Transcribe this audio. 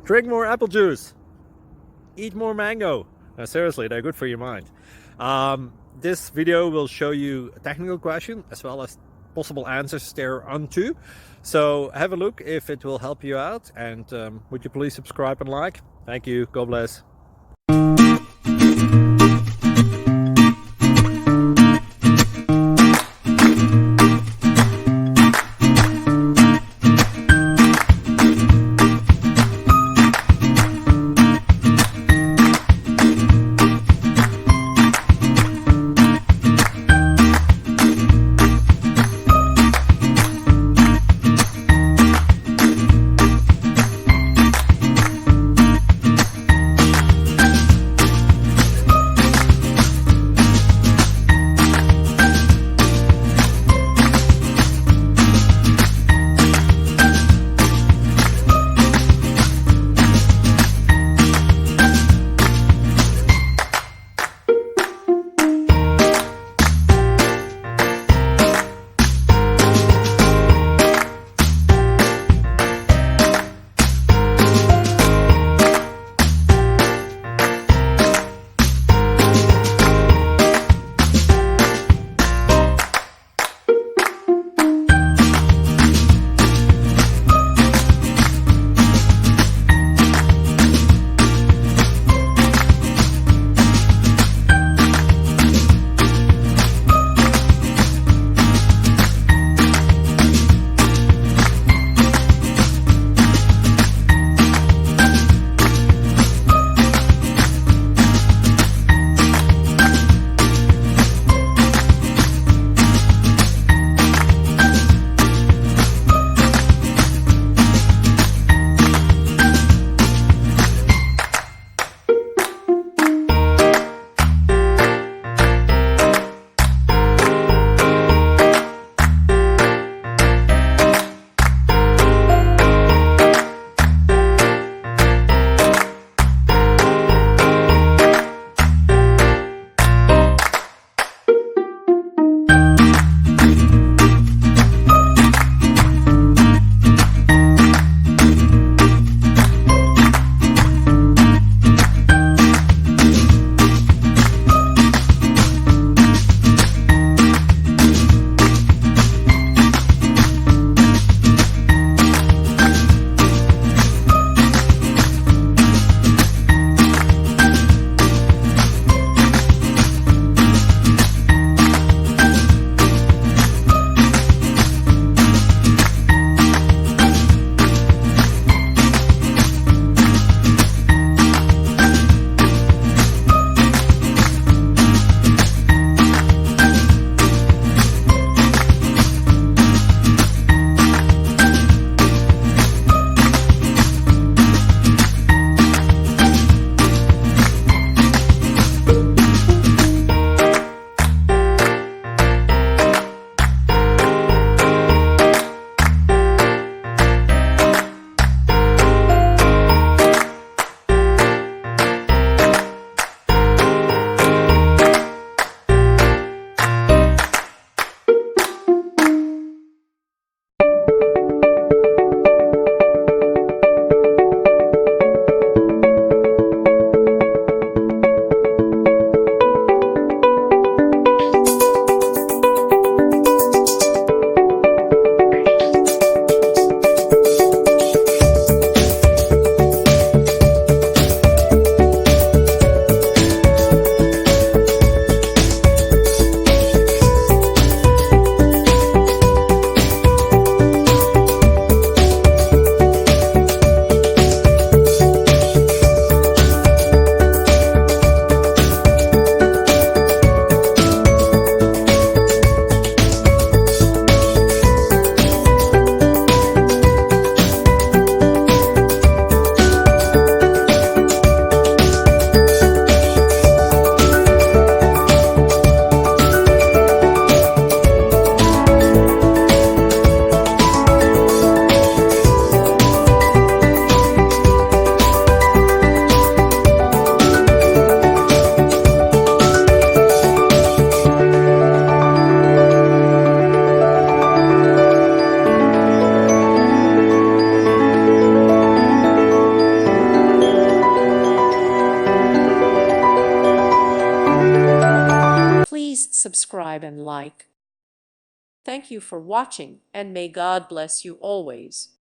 Drink more apple juice. Eat more mango. No, seriously, they're good for your mind. This video will show you a technical question as well as possible answers thereunto. So have a look if it will help you out, and would you please subscribe and like? Thank you. God bless. Please subscribe and like. Thank you for watching, and may God bless you always.